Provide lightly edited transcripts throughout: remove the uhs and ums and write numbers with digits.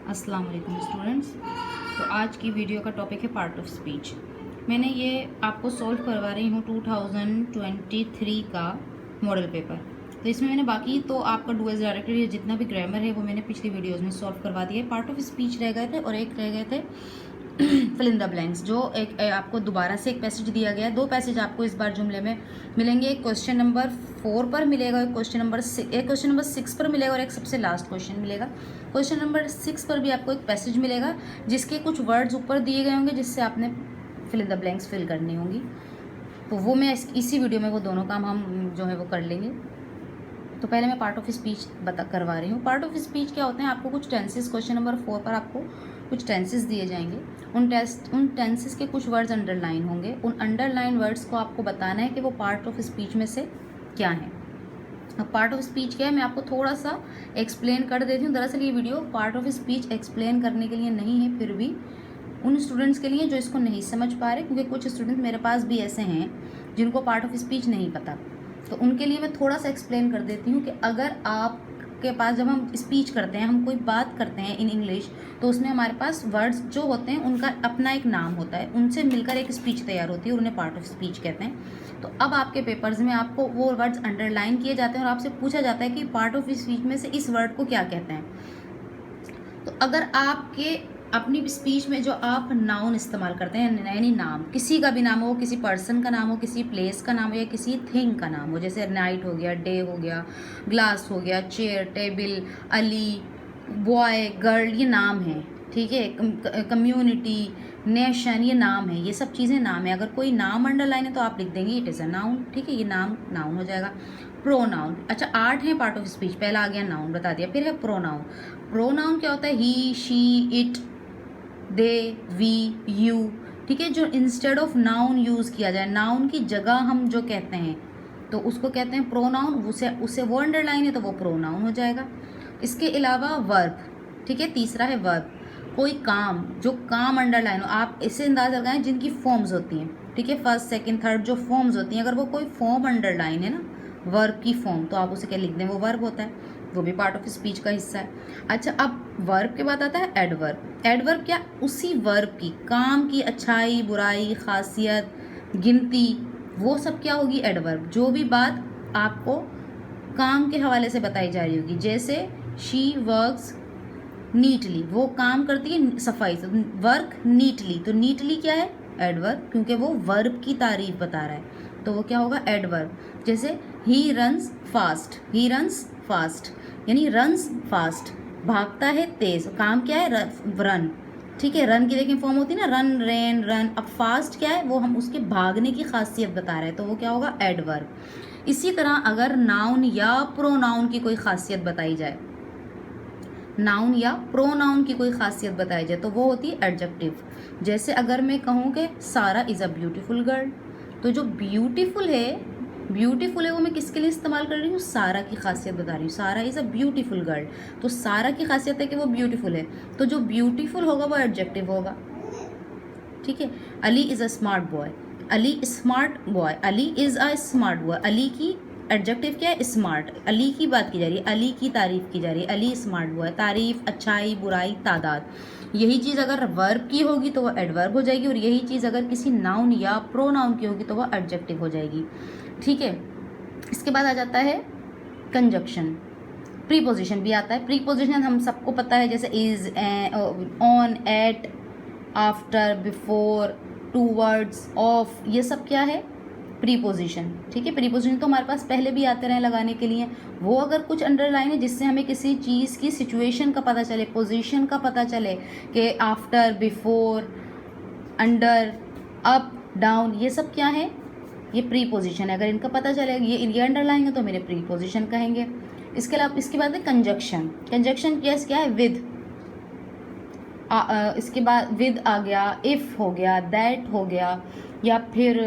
अस्सलाम वालेकुम स्टूडेंट्स। तो आज की वीडियो का टॉपिक है पार्ट ऑफ स्पीच। मैंने ये आपको सॉल्व करवा रही हूँ 2023 का मॉडल पेपर। तो इसमें मैंने बाकी तो आपका डुअल डायरेक्टरी जितना भी ग्रामर है वो मैंने पिछली वीडियोस में सॉल्व करवा दिया है। पार्ट ऑफ स्पीच रह गए थे और एक रह गए थे फिल इन द ब्लैंक्स, जो एक आपको दोबारा से एक पैसेज दिया गया है। दो पैसेज आपको इस बार जुमले में मिलेंगे। एक क्वेश्चन नंबर 4 पर मिलेगा, एक क्वेश्चन नंबर 6 पर मिलेगा और एक सबसे लास्ट क्वेश्चन मिलेगा। क्वेश्चन नंबर 6 पर भी आपको एक पैसेज मिलेगा जिसके कुछ वर्ड्स ऊपर दिए गए होंगे जिससे आपने fill in the blanks fill करनी होंगी। तो वो मैं इसी वीडियो में वो दोनों काम हम जो है वो कर लेंगे। तो पहले मैं पार्ट ऑफ स्पीच करवा रही हूँ। पार्ट ऑफ स्पीच क्या होते हैं, आपको कुछ टेंसेस, क्वेश्चन नंबर 4 पर आपको कुछ टेंसेस दिए जाएंगे। उन टेंसेस के कुछ वर्ड्स अंडरलाइन होंगे। उन अंडरलाइन वर्ड्स को आपको बताना है कि वो पार्ट ऑफ स्पीच में से क्या है। अब पार्ट ऑफ स्पीच क्या है मैं आपको थोड़ा सा एक्सप्लेन कर देती हूँ। दरअसल ये video part of speech explain करने के लिए नहीं है, फिर भी उन स्टूडेंट्स के लिए जो इसको नहीं समझ पा रहे, क्योंकि कुछ स्टूडेंट मेरे पास भी ऐसे हैं जिनको पार्ट ऑफ स्पीच नहीं पता। तो उनके लिए मैं थोड़ा सा एक्सप्लेन कर देती हूँ कि अगर आपके पास जब हम स्पीच करते हैं, हम कोई बात करते हैं इन इंग्लिश, तो उसमें हमारे पास वर्ड्स जो होते हैं उनका अपना एक नाम होता है, उनसे मिलकर एक स्पीच तैयार होती है और उन्हें पार्ट ऑफ स्पीच कहते हैं। तो अब आपके पेपर्स में आपको वो वर्ड्स अंडरलाइन किए जाते हैं और आपसे पूछा जाता है कि पार्ट ऑफ स्पीच में से इस वर्ड को क्या कहते हैं। तो अगर आपके अपनी स्पीच में जो आप नाउन इस्तेमाल करते हैं, यानी नाम, किसी का भी नाम हो, किसी पर्सन का नाम हो, किसी प्लेस का नाम हो या किसी थिंग का नाम हो, जैसे नाइट हो गया, डे हो गया, ग्लास हो गया, chair, table, Ali, boy, girl, ये नाम है, ठीक है। कम्युनिटी, नेशन, ये नाम है, ये सब चीज़ें नाम है। अगर कोई नाम अंडरलाइन है तो आप लिख देंगे इट इज़ अ नाउन, ठीक है, ये नाउन हो जाएगा। प्रोनाउन, अच्छा 8 है पार्ट ऑफ स्पीच, पहला आ गया नाउन बता दिया, फिर है प्रोनाउन। प्रोनाउन क्या होता है, he, she, it, they, we, you, ठीक है, जो इंस्टेड ऑफ नाउन यूज़ किया जाए, नाउन की जगह हम जो कहते हैं तो उसको कहते हैं प्रोनाउन। उसे वो अंडरलाइन है तो वो प्रोनाउन हो जाएगा। इसके अलावा वर्ब, ठीक है, तीसरा है वर्ब, कोई काम, जो काम अंडरलाइन हो, आप इसे अंदाज़ लगाएं जिनकी फॉर्म्स होती हैं, ठीक है, फर्स्ट, सेकंड, थर्ड जो फॉर्म्स होती हैं, अगर वो कोई फॉर्म अंडरलाइन है ना, वर्ब की फॉर्म, तो आप उसे क्या लिख दें, वो वर्ब होता है, वो भी पार्ट ऑफ स्पीच का हिस्सा है। अच्छा, अब वर्ब के बाद आता है एडवर्ब। एडवर्ब क्या, उसी वर्ब की, काम की अच्छाई, बुराई, खासियत, गिनती, वो सब क्या होगी, एडवर्ब। जो भी बात आपको काम के हवाले से बताई जा रही होगी, जैसे शी वर्क्स नीटली, वो काम करती है सफाई से, वर्क नीटली, तो नीटली क्या है, एडवर्ब, क्योंकि वो वर्ब की तारीफ बता रहा है, तो वो क्या होगा, एडवर्ब। जैसे he runs fast, he runs fast यानी रन्स फास्ट, भागता है तेज, काम क्या है, रन, ठीक है, रन की देखिए फॉर्म होती है ना, रन, रेन, रन। अब फास्ट क्या है, वो हम उसके भागने की खासियत बता रहे हैं, तो वो क्या होगा, एडवर्ब। इसी तरह अगर नाउन या प्रोनाउन की कोई खासियत बताई जाए, नाउन या प्रोनाउन की कोई खासियत बताई जाए तो वो होती है एडजेक्टिव। जैसे अगर मैं कहूँ कि सारा इज़ अ ब्यूटीफुल गर्ल, तो जो ब्यूटीफुल है वो मैं किसके लिए इस्तेमाल कर रही हूँ, सारा की खासियत बता रही हूँ, सारा इज़ अ ब्यूटीफुल गर्ल, तो सारा की खासियत है कि वो ब्यूटीफुल है, तो जो ब्यूटीफुल होगा वो एडजेक्टिव होगा, ठीक है। Ali is a smart boy, Ali smart boy, Ali is a smart boy, Ali की एडजेक्टिव क्या है, स्मार्ट, अली की बात की जा रही है, अली की तारीफ की जा रही है, अली स्मार्ट बॉय, तारीफ, अच्छाई, बुराई, तादाद। यही चीज़ अगर वर्ब की होगी तो वह एडवर्ब हो जाएगी, और यही चीज़ अगर किसी नाउन या प्रोनाउन की होगी तो वह एडजेक्टिव हो जाएगी, ठीक है। इसके बाद आ जाता है कंजक्शन। प्रीपोजिशन भी आता है। प्रीपोजिशन हम सबको पता है, जैसे is, on, at, after, before, towards, of, ये सब क्या है, प्रीपोजिशन, ठीक है। प्रीपोजिशन तो हमारे पास पहले भी आते रहे लगाने के लिए। वो अगर कुछ अंडरलाइन है जिससे हमें किसी चीज़ की सिचुएशन का पता चले, पोजीशन का पता चले कि after, before, under, up, down, ये सब क्या है, ये प्रीपोजिशन है। अगर इनका पता चले ये अंडरलाइन है तो मेरे प्रीपोजिशन कहेंगे। इसके अलावा इसके बाद है कंजक्शन। कंजक्शन क्या है, विद, इसके बाद विद आ गया, इफ़ हो गया, दैट हो गया, या फिर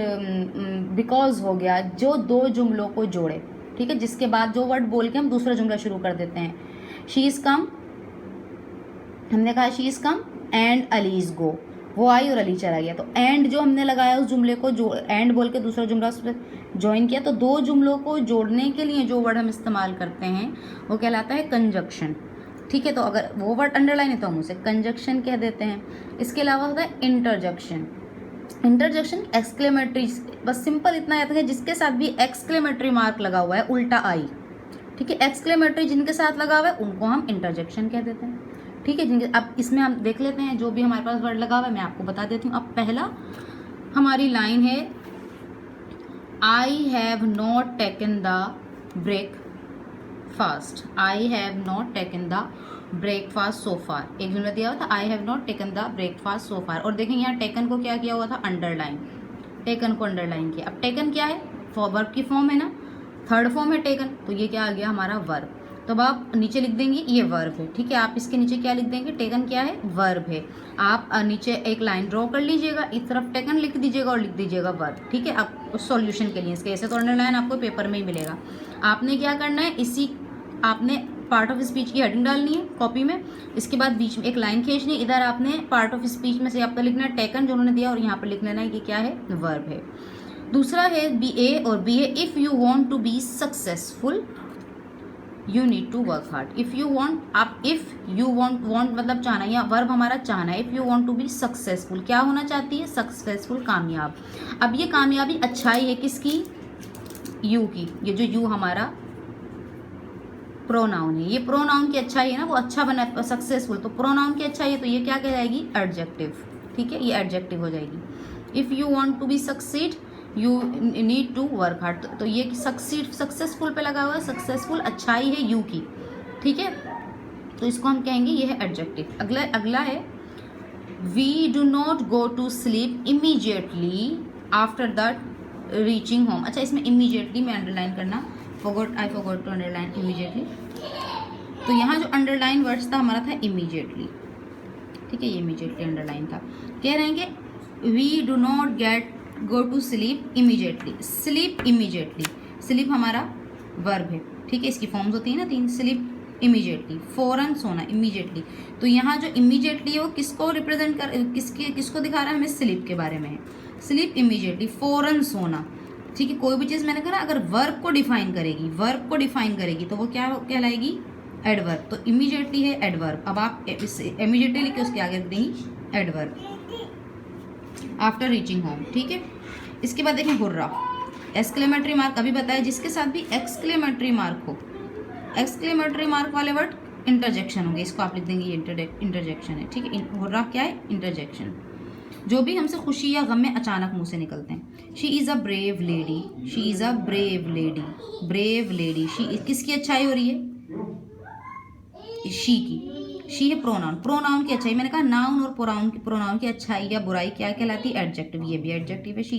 बिकॉज हो गया, जो दो जुमलों को जोड़े, ठीक है, जिसके बाद जो वर्ड बोल के हम दूसरा जुमला शुरू कर देते हैं। शी इज़ कम, हमने कहा she is come and Ali is go, वो आई और अली चला गया, तो एंड जो हमने लगाया उस जुमले को, जो एंड बोल के दूसरा जुमला उस पर ज्वाइन किया, तो दो जुमलों को जोड़ने के लिए जो वर्ड हम इस्तेमाल करते हैं वो कहलाता है कंजक्शन। ठीक है, तो अगर वो वर्ड अंडरलाइन है तो हम उसे कंजक्शन कह देते हैं। इसके अलावा होता है इंटरजेक्शन। इंटरजेक्शन एक्सक्लेमेटरी, बस सिंपल इतना याद है जिसके साथ भी एक्सक्लेमेटरी मार्क लगा हुआ है, उल्टा आई, ठीक है, एक्सक्लेमेटरी जिनके साथ लगा हुआ है उनको हम इंटरजेक्शन कह देते हैं। ठीक है, जिनके अब इसमें हम देख लेते हैं जो भी हमारे पास वर्ड लगा हुआ है मैं आपको बता देती हूँ। अब पहला हमारी लाइन है, I have not taken the breakfast, I have not taken the breakfast so far. एक जुमला दिया हुआ था, I have not taken the breakfast so far, और देखें यहाँ टेकन को क्या किया हुआ था, अंडरलाइन, टेकन को अंडरलाइन किया। अब टेकन क्या है, वर्ब की फॉर्म है ना, थर्ड फॉर्म है टेकन, तो ये क्या आ गया हमारा वर्ब। तो अब आप नीचे लिख देंगे ये वर्ब है, ठीक है, आप इसके नीचे क्या लिख देंगे, टेकन क्या है, वर्ब है। आप नीचे एक लाइन ड्रॉ कर लीजिएगा, इस तरफ टेकन लिख दीजिएगा और लिख दीजिएगा वर्ब, ठीक है। आप सॉल्यूशन के लिए इसके ऐसे तो अंडरलाइन आपको पेपर में ही मिलेगा। आपने क्या करना है, इसी आपने पार्ट ऑफ स्पीच की हेडिंग डालनी है कॉपी में, इसके बाद बीच में एक लाइन खींचनी, इधर आपने पार्ट ऑफ स्पीच में से आपको लिखना है टेकन जो उन्होंने दिया, और यहाँ पर लिख लेना है कि क्या है, वर्ब है। दूसरा है बी ए, और B A, if you want to be successful you need to work hard. If you want, आप इफ़ यू वांट मतलब चाहना, या वर्ब हमारा चाहना है। If you want to be successful, क्या होना चाहती है, सक्सेसफुल, कामयाब। अब ये कामयाबी अच्छाई है किसकी, यू की, ये जो यू हमारा प्रोनाउन है, ये प्रोनाउन की अच्छाई है ना, वो अच्छा बना सक्सेसफुल, तो प्रोनाउन की अच्छाई है तो ये क्या कहलाएगी, एडजेक्टिव, ठीक है, ये एडजेक्टिव हो जाएगी। If you want to be succeed you need to work hard, तो ये सक्सीड सक्सेसफुल पे लगा हुआ है, सक्सेसफुल अच्छाई है यू की, ठीक है, तो इसको हम कहेंगे ये है एडजेक्टिव। अगला है, we do not go to sleep immediately after the reaching home. अच्छा, इसमें इमीजिएटली में अंडरलाइन करना, I forgot to underline immediately. तो यहाँ जो अंडरलाइन वर्ड्स था हमारा था इमीजिएटली, ठीक है, ये इमीजिएटली अंडरलाइन था। कह रहे हैं कि we do not go to sleep immediately, sleep immediately, sleep हमारा वर्ब है, ठीक है, इसकी फॉर्म्स होती है ना 3, स्लीप इमीजिएटली, फौरन सोना, इमीजिएटली। तो यहाँ जो इमीजिएटली है वो किसको रिप्रेजेंट कर, किसको दिखा रहा है, हमें स्लीप के बारे में है, स्लीप इमीजिएटली, फौरन सोना, ठीक है। कोई भी चीज़ मैंने कहा अगर वर्ब को डिफाइन करेगी तो वो क्या कहलाएगी, एडवर्ब। तो इमीजिएटली है एडवर्ब। अब आप इमीजिएटली लिख के उसके आगे रख देंगी एडवर्ब, आफ्टर रीचिंग होम, ठीक है। इसके बाद देखें हुर्रा, एक्सक्लेमेटरी मार्क अभी बताया, जिसके साथ भी एक्सक्लेमेटरी मार्क हो, एक्सक्लेमेटरी मार्क वाले वर्ड इंटरजेक्शन होंगे, इसको आप लिख देंगे ये इंटरजेक्शन है, ठीक है। हुर्रा क्या है, इंटरजेक्शन, जो भी हमसे खुशी या गम में अचानक मुंह से निकलते हैं। She is a brave lady, she is a brave lady, brave lady, she किसकी अच्छाई हो रही है, शी की, शी है प्रोनाउन, प्रोनाउन की अच्छाई, मैंने कहा नाउन और प्रोनाउन की अच्छाई या बुराई क्या कहलाती है, एडजेक्टिव, ये भी एडजेक्टिव है। शी